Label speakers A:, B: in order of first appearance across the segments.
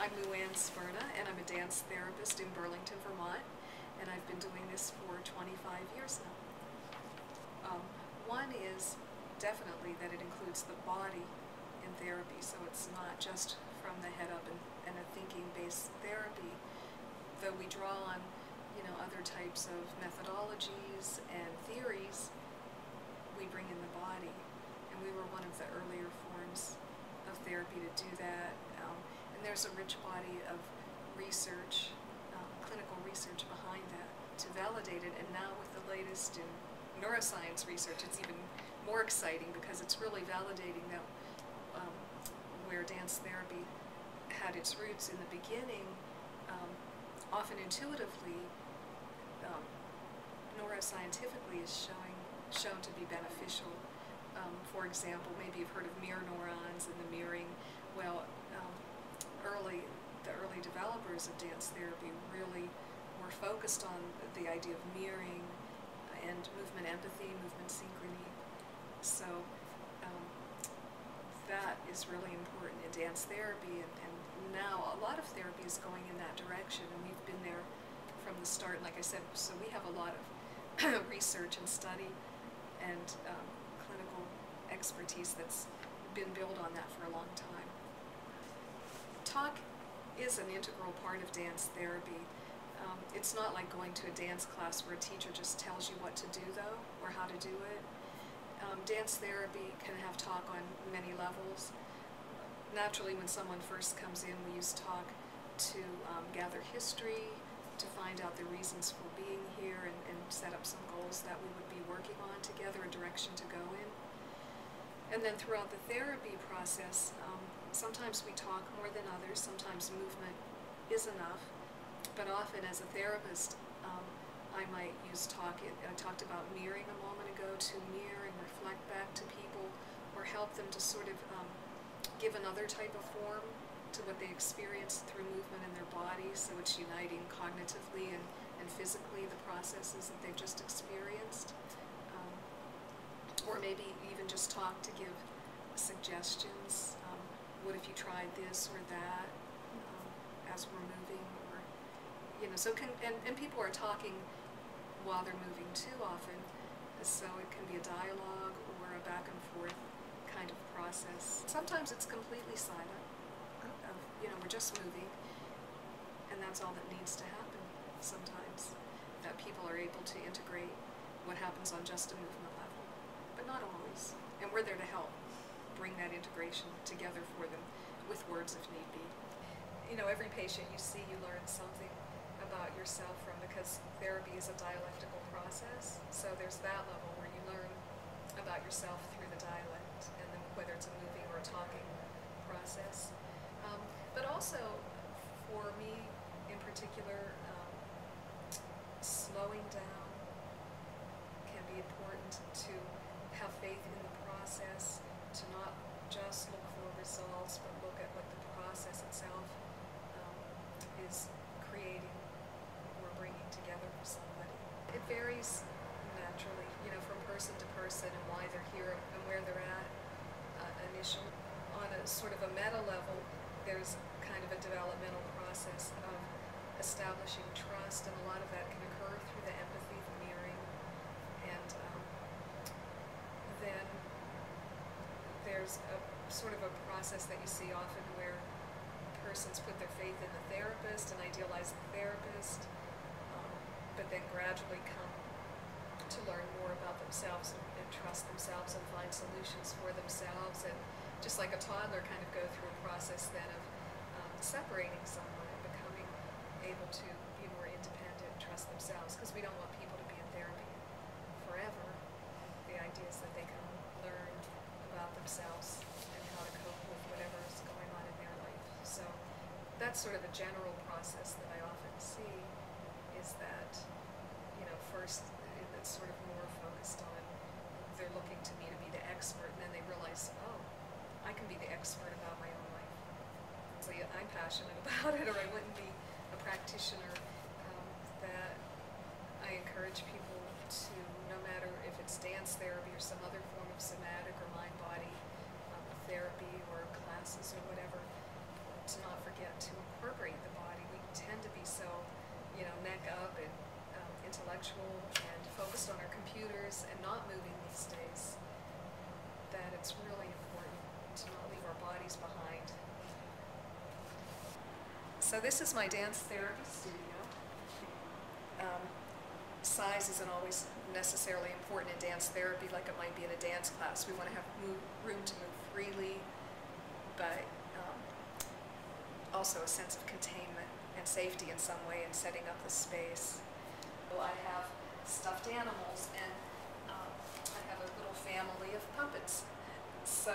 A: I'm Luanne Sberna, and I'm a dance therapist in Burlington, Vermont, and I've been doing this for 25 years now. One is definitely that it includes the body in therapy, so it's not just from the head up and a thinking-based therapy, though we draw on, other types of methodologies and theories. We bring in the body, and we were one of the earlier forms of therapy to do that. And there's a rich body of research, clinical research behind that to validate it. And now with the latest in neuroscience research, it's even more exciting because it's really validating that where dance therapy had its roots in the beginning, often intuitively, neuroscientifically is shown to be beneficial. For example, maybe you've heard of mirror neurons and the mirroring. Well, the early developers of dance therapy really were focused on the idea of mirroring and movement empathy, movement synchrony. So that is really important in dance therapy, and now a lot of therapy is going in that direction, and we've been there from the start. Like I said, so we have a lot of research and study and clinical expertise that's been built on that for a long time. Talk is an integral part of dance therapy. It's not like going to a dance class where a teacher just tells you what to do, though, or how to do it. Dance therapy can have talk on many levels. Naturally, when someone first comes in, we use talk to gather history, to find out the reasons for being here, and set up some goals that we would be working on together, a direction to go in. And then throughout the therapy process, sometimes we talk more than others, sometimes movement is enough, but often as a therapist, I might use talk. I talked about mirroring a moment ago, to mirror and reflect back to people, or help them to sort of give another type of form to what they experience through movement in their bodies, so it's uniting cognitively and physically the processes that they've just experienced. Or maybe even just talk to give suggestions. What if you tried this or that as we're moving, or so and people are talking while they're moving too often, so it can be a dialogue or a back and forth kind of process. Sometimes it's completely silent. We're just moving, and that's all that needs to happen sometimes, that people are able to integrate what happens on just a movement level, but not always. And we're there to help bring that integration together for them with words if need be. Every patient you see, you learn something about yourself from, because therapy is a dialectical process. So there's that level where you learn about yourself through the dialect, and then whether it's a moving or a talking process. But also, for me in particular, slowing down can be important, to have faith in the process, to not just look for results, but look at what the process itself is creating or bringing together for somebody. It varies naturally, from person to person, and why they're here and where they're at initially. On a sort of a meta level, there's kind of a developmental process of establishing trust, and a lot of that can occur through the empathy, the mirroring, and then there's a sort of a process that you see often where persons put their faith in the therapist and idealize the therapist, but then gradually come to learn more about themselves and trust themselves and find solutions for themselves, and just like a toddler, kind of go through a process then of separating someone and becoming able to be more independent, trust themselves, because we don't want people to be in therapy forever. The idea is that they can learn about themselves and how to cope with whatever is going on in their life. So that's sort of a general process that I often see, is that, first it's sort of more focused on, they're looking to me to be the expert, and then they realize, oh, I can be the expert about my own life. So I'm passionate about it, or I wouldn't be a practitioner. That I encourage people to, no matter if it's dance therapy or some other form of somatic or mind-body therapy or classes or whatever, to not forget to incorporate the body. We tend to be so, neck up and intellectual and focused on our computers and not moving these days, that it's really important to not leave our bodies behind. So this is my dance therapy studio. Size isn't always necessarily important in dance therapy like it might be in a dance class. We want to have room to move freely, but also a sense of containment and safety in some way in setting up the space. So I have stuffed animals, and I have a little family of puppets. So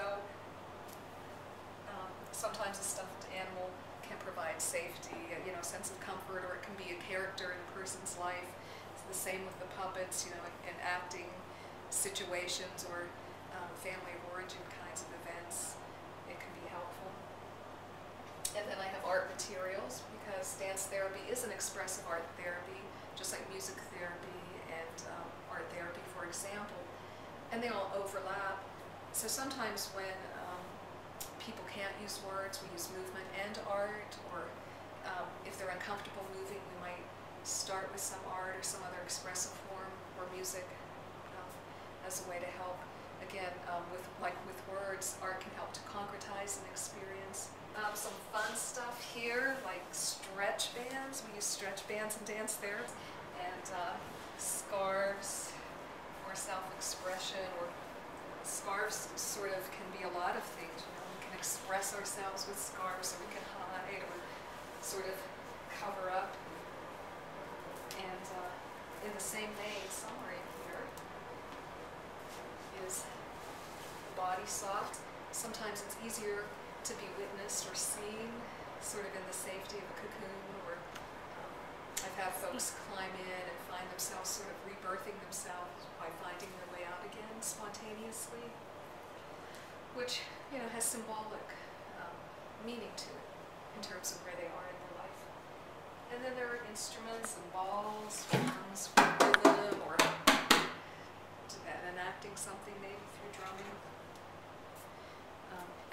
A: sometimes a stuffed animal can provide safety, a sense of comfort, or it can be a character in a person's life. It's the same with the puppets, in acting situations or family of origin kinds of events. It can be helpful. And then I have art materials, because dance therapy is an expressive art therapy, just like music therapy and art therapy, for example. And they all overlap. So sometimes when people can't use words, we use movement and art, or if they're uncomfortable moving, we might start with some art or some other expressive form or music as a way to help. Again, with words, art can help to concretize an experience. Some fun stuff here, like stretch bands. We use stretch bands in dance therapy, and scarves for self-expression, or scarves sort of can be a lot of things. We can express ourselves with scarves, or we can hide or sort of cover up. And in the same vein, somewhere in here is body soft. Sometimes it's easier to be witnessed or seen, sort of in the safety of a cocoon, or I've had folks climb in and find themselves sort of rebirthing themselves by finding their way out again spontaneously, which has symbolic meaning to it in terms of where they are in their life. And then there are instruments and balls, drums for rhythm, or enacting something maybe through drumming.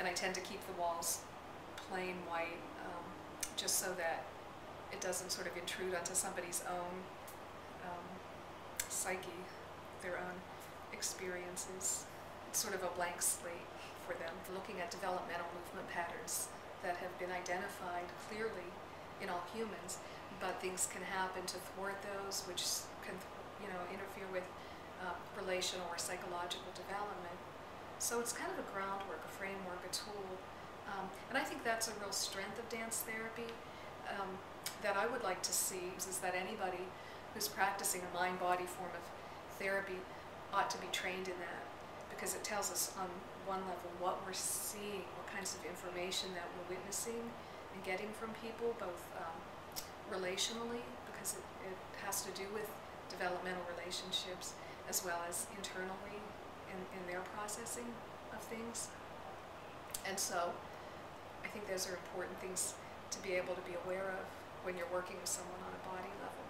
A: And I tend to keep the walls plain white, just so that it doesn't sort of intrude onto somebody's own psyche, their own experiences. It's sort of a blank slate for them. Looking at developmental movement patterns that have been identified clearly in all humans, but things can happen to thwart those, which can interfere with relational or psychological development. So it's kind of a groundwork, a framework, a tool. And I think that's a real strength of dance therapy that I would like to see, is that anybody who's practicing a mind-body form of therapy ought to be trained in that, because it tells us on one level what we're seeing, what kinds of information that we're witnessing and getting from people, both relationally, because it has to do with developmental relationships, as well as internally in their processing of things. And so I think those are important things to be able to be aware of when you're working with someone on a body level.